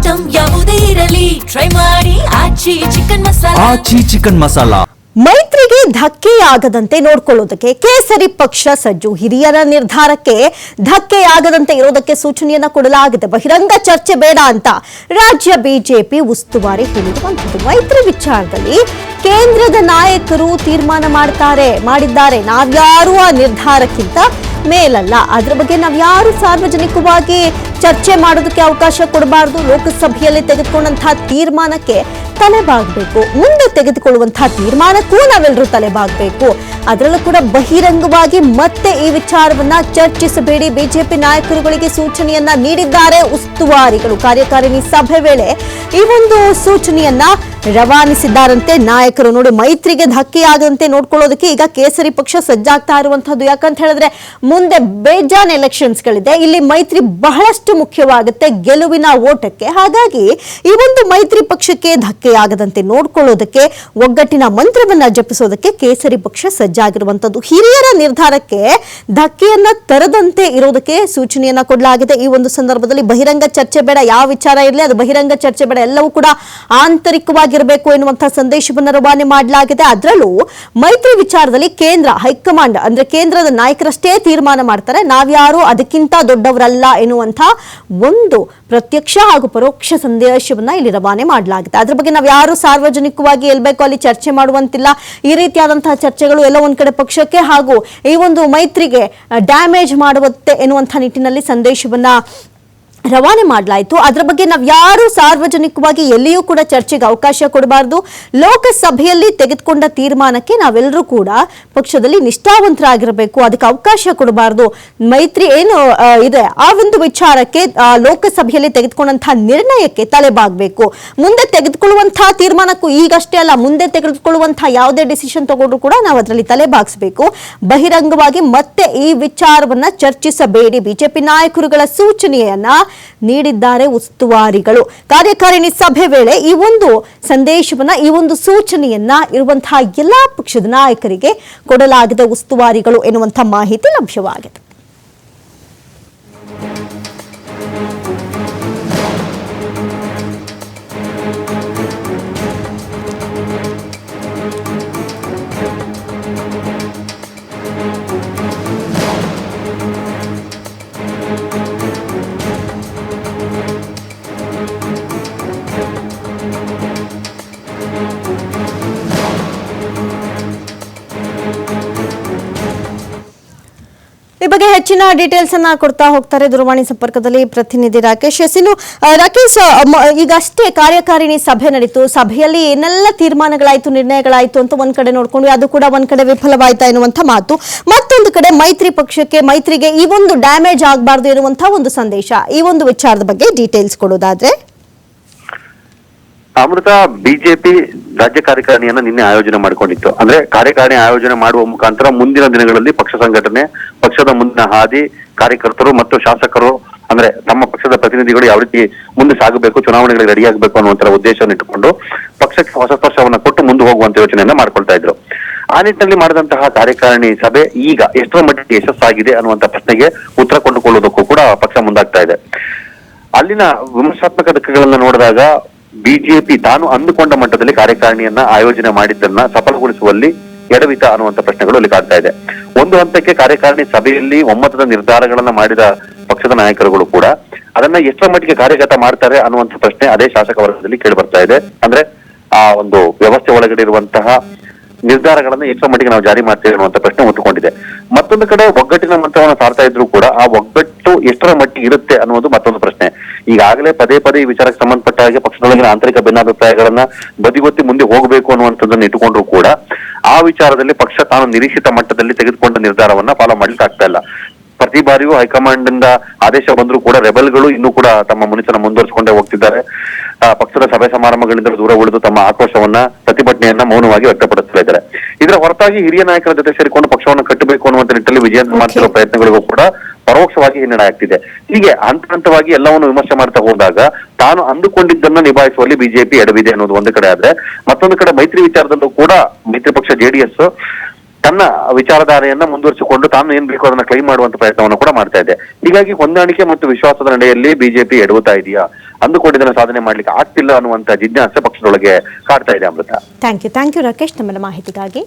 Item ಯಾವುದೇ ಇರಲಿ try ಮಾಡಿ ಆಚಿ ಚಿಕನ್ ಮಸಾಲಾ. ಮೈತ್ರಿಗೆ ಧಕ್ಕೆಯಾಗದಂತೆ ನೋಡಿಕೊಳ್ಳೋದಕ್ಕೆ ಕೇಸರಿ ಪಕ್ಷ ಸಜ್ಜು. ಹಿರಿಯರ ನಿರ್ಧಾರಕ್ಕೆ ಧಕ್ಕೆಯಾಗದಂತೆ ಇರೋದಕ್ಕೆ ಸೂಚನೆಯನ್ನ ಕೊಡಲಾಗಿದೆ. ಬಹಿರಂಗ ಚರ್ಚೆ ಬೇಡ ಅಂತ ರಾಜ್ಯ ಬಿಜೆಪಿ ಉಸ್ತುವಾರಿ ಹೇಳಿರುವಂಥದ್ದು. ಮೈತ್ರಿ ವಿಚಾರದಲ್ಲಿ ಕೇಂದ್ರದ ನಾಯಕರು ತೀರ್ಮಾನ ಮಾಡಿದ್ದಾರೆ. ನಾವ್ಯಾರು ಆ ನಿರ್ಧಾರಕ್ಕಿಂತ ಮೇಲಲ್ಲ. ಅದ್ರ ಬಗ್ಗೆ ನಾವ್ಯಾರು ಸಾರ್ವಜನಿಕವಾಗಿ ಚರ್ಚೆ ಮಾಡೋದಕ್ಕೆ ಅವಕಾಶ ಕೊಡಬಾರದು. ಲೋಕಸಭೆಯಲ್ಲಿ ತೆಗೆದುಕೊಂಡಂತಹ ತೀರ್ಮಾನಕ್ಕೆ ತಲೆಬಾಗಬೇಕು. ಮುಂದೆ ತೆಗೆದುಕೊಳ್ಳುವಂತಹ ತೀರ್ಮಾನಕ್ಕೂ ನಾವೆಲ್ಲರೂ ತಲೆಬಾಗಬೇಕು. ಅದರಲ್ಲೂ ಕೂಡ ಬಹಿರಂಗವಾಗಿ ಮತ್ತೆ ಈ ವಿಚಾರವನ್ನ ಚರ್ಚಿಸಬೇಡಿ. ಬಿಜೆಪಿ ನಾಯಕರುಗಳಿಗೆ ಸೂಚನೆಯನ್ನ ನೀಡಿದ್ದಾರೆ ಉಸ್ತುವಾರಿಗಳು. ಕಾರ್ಯಕಾರಿಣಿ ಸಭೆ ವೇಳೆ ಈ ಒಂದು ಸೂಚನೆಯನ್ನ ರವಾನಿಸಿದ್ದಾರಂತೆ ನಾಯಕರು. ನೋಡಿ, ಮೈತ್ರಿಗೆ ಧಕ್ಕೆಯಾಗದಂತೆ ನೋಡ್ಕೊಳ್ಳೋದಕ್ಕೆ ಈಗ ಕೇಸರಿ ಪಕ್ಷ ಸಜ್ಜಾಗ್ತಾ ಇರುವಂತಹದ್ದು. ಯಾಕಂತ ಹೇಳಿದ್ರೆ ಮುಂದೆ ಬೇಜಾನ್ ಎಲೆಕ್ಷನ್ಸ್ಗಳಿದೆ. ಇಲ್ಲಿ ಮೈತ್ರಿ ಬಹಳಷ್ಟು ಮುಖ್ಯವಾಗುತ್ತೆ ಗೆಲುವಿನ ಓಟಕ್ಕೆ. ಹಾಗಾಗಿ ಈ ಒಂದು ಮೈತ್ರಿ ಪಕ್ಷಕ್ಕೆ ಧಕ್ಕೆಯಾಗದಂತೆ ನೋಡ್ಕೊಳ್ಳೋದಕ್ಕೆ, ಒಗ್ಗಟ್ಟಿನ ಮಂತ್ರವನ್ನ ಜಪಿಸೋದಕ್ಕೆ ಕೇಸರಿ ಪಕ್ಷ ಸಜ್ಜಾಗಿರುವಂತದ್ದು. ಹಿರಿಯರ ನಿರ್ಧಾರಕ್ಕೆ ಧಕ್ಕೆಯನ್ನ ತರದಂತೆ ಇರೋದಕ್ಕೆ ಸೂಚನೆಯನ್ನ ಕೊಡಲಾಗಿದೆ. ಈ ಒಂದು ಸಂದರ್ಭದಲ್ಲಿ ಬಹಿರಂಗ ಚರ್ಚೆ ಬೇಡ, ಯಾವ ವಿಚಾರ ಇರಲಿ ಅದು ಬಹಿರಂಗ ಚರ್ಚೆ ಬೇಡ, ಎಲ್ಲವೂ ಕೂಡ ಆಂತರಿಕವಾಗಿರಬೇಕು ಎನ್ನುವಂತಹ ಸಂದೇಶವನ್ನು ರವಾನೆ ಮಾಡಲಾಗಿದೆ. ಅದರಲ್ಲೂ ಮೈತ್ರಿ ವಿಚಾರದಲ್ಲಿ ಕೇಂದ್ರ ಹೈಕಮಾಂಡ್ ಅಂದ್ರೆ ಕೇಂದ್ರದ ನಾಯಕರಷ್ಟೇ ತೀರ್ಮಾನ ಮಾಡ್ತಾರೆ. ನಾವ್ಯಾರು ಅದಕ್ಕಿಂತ ದೊಡ್ಡವರಲ್ಲ ಎನ್ನುವಂತ ಒಂದು ಪ್ರತ್ಯಕ್ಷ ಹಾಗೂ ಪರೋಕ್ಷ ಸಂದೇಶವನ್ನ ಇಲ್ಲಿ ರವಾನೆ ಮಾಡಲಾಗಿದೆ. ಅದ್ರ ಬಗ್ಗೆ ನಾವು ಯಾರು ಸಾರ್ವಜನಿಕವಾಗಿ ಎಲ್ಬೇಕು ಅಲ್ಲಿ ಚರ್ಚೆ ಮಾಡುವಂತಿಲ್ಲ. ಈ ರೀತಿಯಾದಂತಹ ಚರ್ಚೆಗಳು ಎಲ್ಲ ಒಂದ್ ಕಡೆ ಪಕ್ಷಕ್ಕೆ ಹಾಗೂ ಈ ಒಂದು ಮೈತ್ರಿಗೆ ಡ್ಯಾಮೇಜ್ ಮಾಡುತ್ತೆ ಎನ್ನುವಂತಹ ನಿಟ್ಟಿನಲ್ಲಿ ಸಂದೇಶವನ್ನ ರವಾನೆ ಮಾಡಲಾಯಿತು. ಅದರ ಬಗ್ಗೆ ನಾವು ಯಾರು ಸಾರ್ವಜನಿಕವಾಗಿ ಎಲ್ಲಿಯೂ ಕೂಡ ಚರ್ಚೆಗೆ ಅವಕಾಶ ಕೊಡಬಾರದು. ಲೋಕಸಭೆಯಲ್ಲಿ ತೆಗೆದುಕೊಂಡ ತೀರ್ಮಾನಕ್ಕೆ ನಾವೆಲ್ಲರೂ ಕೂಡ ಪಕ್ಷದಲ್ಲಿ ನಿಷ್ಠಾವಂತರಾಗಿರಬೇಕು. ಅದಕ್ಕೆ ಅವಕಾಶ ಕೊಡಬಾರದು. ಮೈತ್ರಿ ಏನು ಇದೆ ಆ ಒಂದು ವಿಚಾರಕ್ಕೆ ಲೋಕಸಭೆಯಲ್ಲಿ ತೆಗೆದುಕೊಂಡಂತಹ ನಿರ್ಣಯಕ್ಕೆ ತಲೆಬಾಗಬೇಕು. ಮುಂದೆ ತೆಗೆದುಕೊಳ್ಳುವಂತಹ ತೀರ್ಮಾನಕ್ಕೂ ಈಗಷ್ಟೇ ಅಲ್ಲ, ಮುಂದೆ ತೆಗೆದುಕೊಳ್ಳುವಂತಹ ಯಾವುದೇ ಡಿಸಿಷನ್ ತಗೊಂಡ್ರು ಕೂಡ ನಾವು ಅದರಲ್ಲಿ ತಲೆಬಾಗಿಸಬೇಕು. ಬಹಿರಂಗವಾಗಿ ಮತ್ತೆ ಈ ವಿಚಾರವನ್ನ ಚರ್ಚಿಸಬೇಡಿ. ಬಿಜೆಪಿ ನಾಯಕರುಗಳ ಸೂಚನೆಯನ್ನ ನೀಡಿದ್ದಾರೆ ಉಸ್ತುವಾರಿಗಳು. ಕಾರ್ಯಕಾರಿಣಿ ಸಭೆ ವೇಳೆ ಈ ಒಂದು ಸಂದೇಶವನ್ನ, ಈ ಒಂದು ಸೂಚನೆಯನ್ನ ಇರುವಂತಹ ಎಲ್ಲಾ ಪಕ್ಷದ ನಾಯಕರಿಗೆ ಕೊಡಲಾಗಿದೆ ಉಸ್ತುವಾರಿಗಳು ಎನ್ನುವಂತಹ ಮಾಹಿತಿ ಲಭ್ಯವಾಗಿದೆ. ಈ ಬಗ್ಗೆ ಹೆಚ್ಚಿನ ಡೀಟೇಲ್ಸ್ ಅನ್ನ ಕೊಡ್ತಾ ಹೋಗ್ತಾರೆ ದೂರವಾಣಿ ಸಂಪರ್ಕದಲ್ಲಿ ಪ್ರತಿನಿಧಿ ರಾಕೇಶ್. ರಾಕೇಶ್, ಈಗಷ್ಟೇ ಕಾರ್ಯಕಾರಿಣಿ ಸಭೆ ನಡೀತು. ಸಭೆಯಲ್ಲಿ ಏನೆಲ್ಲ ತೀರ್ಮಾನಗಳಾಯ್ತು, ನಿರ್ಣಯಗಳಾಯ್ತು ಅಂತ ಒಂದ್ ಕಡೆ ನೋಡ್ಕೊಂಡು ಅದು ಕೂಡ ಒಂದ್ ಕಡೆ ವಿಫಲವಾಯ್ತಾ ಎನ್ನುವಂತ ಮಾತು, ಮತ್ತೊಂದು ಕಡೆ ಮೈತ್ರಿ ಪಕ್ಷಕ್ಕೆ ಮೈತ್ರಿಗೆ ಈ ಒಂದು ಡ್ಯಾಮೇಜ್ ಆಗಬಾರ್ದು ಎನ್ನುವಂತಹ ಒಂದು ಸಂದೇಶ. ಈ ಒಂದು ವಿಚಾರದ ಬಗ್ಗೆ ಡೀಟೇಲ್ಸ್ ಕೊಡೋದಾದ್ರೆ ಅಮೃತ, ಬಿಜೆಪಿ ರಾಜ್ಯ ಕಾರ್ಯಕಾರಿಣಿಯನ್ನ ನಿನ್ನೆ ಆಯೋಜನೆ ಮಾಡಿಕೊಂಡಿತ್ತು. ಅಂದ್ರೆ ಕಾರ್ಯಕಾರಿಣಿ ಆಯೋಜನೆ ಮಾಡುವ ಮುಖಾಂತರ ಮುಂದಿನ ದಿನಗಳಲ್ಲಿ ಪಕ್ಷ ಸಂಘಟನೆ, ಪಕ್ಷದ ಮುಂದಿನ ಹಾದಿ, ಕಾರ್ಯಕರ್ತರು ಮತ್ತು ಶಾಸಕರು ಅಂದ್ರೆ ತಮ್ಮ ಪಕ್ಷದ ಪ್ರತಿನಿಧಿಗಳು ಯಾವ ರೀತಿ ಮುಂದೆ ಸಾಗಬೇಕು, ಚುನಾವಣೆಗಳಿಗೆ ರೆಡಿ ಆಗಬೇಕು ಅನ್ನುವಂತ ಉದ್ದೇಶವನ್ನು ಇಟ್ಟುಕೊಂಡು ಪಕ್ಷಕ್ಕೆ ಹೊಸ ಸ್ಪರ್ಶವನ್ನ ಕೊಟ್ಟು ಮುಂದೆ ಹೋಗುವಂತ ಯೋಚನೆಯನ್ನ ಮಾಡ್ಕೊಳ್ತಾ ಇದ್ರು. ಆ ನಿಟ್ಟಿನಲ್ಲಿ ಮಾಡಿದಂತಹ ಕಾರ್ಯಕಾರಿಣಿ ಸಭೆ ಈಗ ಎಷ್ಟರ ಮಟ್ಟಿಗೆ ಯಶಸ್ಸಾಗಿದೆ ಅನ್ನುವಂತ ಪ್ರಶ್ನೆಗೆ ಉತ್ತರ ಕೊಂಡುಕೊಳ್ಳುವುದಕ್ಕೂ ಕೂಡ ಪಕ್ಷ ಮುಂದಾಗ್ತಾ ಇದೆ. ಅಲ್ಲಿನ ವಿಮರ್ಶಾತ್ಮಕ ಧಕ್ಕೆಗಳನ್ನ ನೋಡಿದಾಗ ಬಿಜೆಪಿ ತಾನು ಅಂದುಕೊಂಡ ಮಟ್ಟದಲ್ಲಿ ಕಾರ್ಯಕಾರಿಣಿಯನ್ನ ಆಯೋಜನೆ ಮಾಡಿದ್ದನ್ನ ಸಫಲಗೊಳಿಸುವಲ್ಲಿ ಎಡವಿತ ಅನ್ನುವಂತ ಪ್ರಶ್ನೆಗಳು ಅಲ್ಲಿ ಕಾಡ್ತಾ ಇದೆ. ಒಂದು ಹಂತಕ್ಕೆ ಕಾರ್ಯಕಾರಿಣಿ ಸಭೆಯಲ್ಲಿ ಒಮ್ಮತದ ನಿರ್ಧಾರಗಳನ್ನ ಮಾಡಿದ ಪಕ್ಷದ ನಾಯಕರುಗಳು ಕೂಡ ಅದನ್ನ ಎಷ್ಟರ ಮಟ್ಟಿಗೆ ಕಾರ್ಯಗತ ಮಾಡ್ತಾರೆ ಅನ್ನುವಂಥ ಪ್ರಶ್ನೆ ಅದೇ ಶಾಸಕ ವರ್ಗದಲ್ಲಿ ಕೇಳಿ ಬರ್ತಾ ಇದೆ. ಅಂದ್ರೆ ಆ ಒಂದು ವ್ಯವಸ್ಥೆ ಒಳಗಡೆ ಇರುವಂತಹ ನಿರ್ಧಾರಗಳನ್ನ ಎಷ್ಟರ ಮಟ್ಟಿಗೆ ನಾವು ಜಾರಿ ಮಾಡ್ತೇವೆ ಅನ್ನುವಂಥ ಪ್ರಶ್ನೆ ಹೊತ್ತುಕೊಂಡಿದೆ. ಮತ್ತೊಂದು ಕಡೆ ಒಗ್ಗಟ್ಟಿನ ಮಂತ್ರವನ್ನ ಸಾರ್ತಾ ಇದ್ರು ಕೂಡ ಆ ಒಗ್ಗಟ್ಟು ಎಷ್ಟರ ಮಟ್ಟಿಗೆ ಇರುತ್ತೆ ಅನ್ನೋದು ಮತ್ತೊಂದು ಪ್ರಶ್ನೆ. ಈಗಾಗಲೇ ಪದೇ ಪದೇ ಈ ವಿಚಾರಕ್ಕೆ ಸಂಬಂಧಪಟ್ಟ ಹಾಗೆ ಪಕ್ಷದೊಳಗಿನ ಆಂತರಿಕ ಭಿನ್ನಾಭಿಪ್ರಾಯಗಳನ್ನ ಬದಿಗೊತ್ತಿ ಮುಂದೆ ಹೋಗಬೇಕು ಅನ್ನುವಂಥದ್ದನ್ನ ಇಟ್ಟುಕೊಂಡ್ರು ಕೂಡ ಆ ವಿಚಾರದಲ್ಲಿ ಪಕ್ಷ ತಾನು ನಿರೀಕ್ಷಿತ ಮಟ್ಟದಲ್ಲಿ ತೆಗೆದುಕೊಂಡ ನಿರ್ಧಾರವನ್ನ ಫಾಲೋ ಮಾಡ್ಲಿಕ್ಕೆ ಆಗ್ತಾ ಇಲ್ಲ. ಪ್ರತಿ ಬಾರಿಯೂ ಹೈಕಮಾಂಡ್ ಇಂದ ಆದೇಶ ಬಂದರೂ ಕೂಡ ರೆಬೆಲ್ಗಳು ಇನ್ನೂ ಕೂಡ ತಮ್ಮ ಮುನಿಸನ್ನ ಮುಂದುವರಿಸಿಕೊಂಡೇ ಹೋಗ್ತಿದ್ದಾರೆ. ಪಕ್ಷದ ಸಭೆ ಸಮಾರಂಭಗಳಿಂದ ದೂರ ಉಳಿದು ತಮ್ಮ ಆಕ್ರೋಶವನ್ನ, ಪ್ರತಿಭಟನೆಯನ್ನ ಮೌನವಾಗಿ ವ್ಯಕ್ತಪಡಿಸ್ತಾ ಇದ್ದಾರೆ. ಇದರ ಹೊರತಾಗಿ ಹಿರಿಯ ನಾಯಕರ ಜೊತೆ ಸೇರಿಕೊಂಡು ಪಕ್ಷವನ್ನು ಕಟ್ಟಬೇಕು ಅನ್ನುವಂತ ನಿಟ್ಟಿನಲ್ಲಿ ವಿಜಯೇಂದ್ರ ಮಾಡ್ತಿರುವ ಪ್ರಯತ್ನಗಳಿಗೂ ಕೂಡ ಪರೋಕ್ಷವಾಗಿ ಹಿನ್ನಡೆ ಆಗ್ತಿದೆ. ಹೀಗೆ ಹಂತ ಹಂತವಾಗಿ ಎಲ್ಲವನ್ನು ವಿಮರ್ಶೆ ಮಾಡ್ತಾ ಹೋದಾಗ ತಾನು ಅಂದುಕೊಂಡಿದ್ದನ್ನ ನಿಭಾಯಿಸುವಲ್ಲಿ ಬಿಜೆಪಿ ಎಡವಿದೆ ಅನ್ನೋದು ಒಂದು ಕಡೆ ಆದ್ರೆ, ಮತ್ತೊಂದು ಕಡೆ ಮೈತ್ರಿ ವಿಚಾರದಲ್ಲೂ ಕೂಡ ಮೈತ್ರಿ ಪಕ್ಷ ಜೆಡಿಎಸ್ ತನ್ನ ವಿಚಾರಧಾರೆಯನ್ನ ಮುಂದುವರಿಸಿಕೊಂಡು ತಾನು ಏನ್ ಬೇಕೋ ಅದನ್ನ ಕ್ಲೈಮ್ ಮಾಡುವಂತ ಪ್ರಯತ್ನವನ್ನು ಕೂಡ ಮಾಡ್ತಾ ಇದೆ. ಹೀಗಾಗಿ ಹೊಂದಾಣಿಕೆ ಮತ್ತು ವಿಶ್ವಾಸದ ನಡೆಯಲ್ಲಿ ಬಿಜೆಪಿ ಎಡವುತ್ತಾ ಇದೆಯಾ, ಅಂದುಕೊಂಡಿದ್ದನ್ನ ಸಾಧನೆ ಮಾಡ್ಲಿಕ್ಕೆ ಆಗ್ತಿಲ್ಲ ಅನ್ನುವಂತ ಜಿಜ್ಞಾಸೆ ಪಕ್ಷದೊಳಗೆ ಕಾಡ್ತಾ ಇದೆ. ಅಮೃತ, ಥ್ಯಾಂಕ್ ಯು ರಾಕೇಶ್, ನಮ್ಮನ್ನ ಮಾಹಿತಿಗಾಗಿ.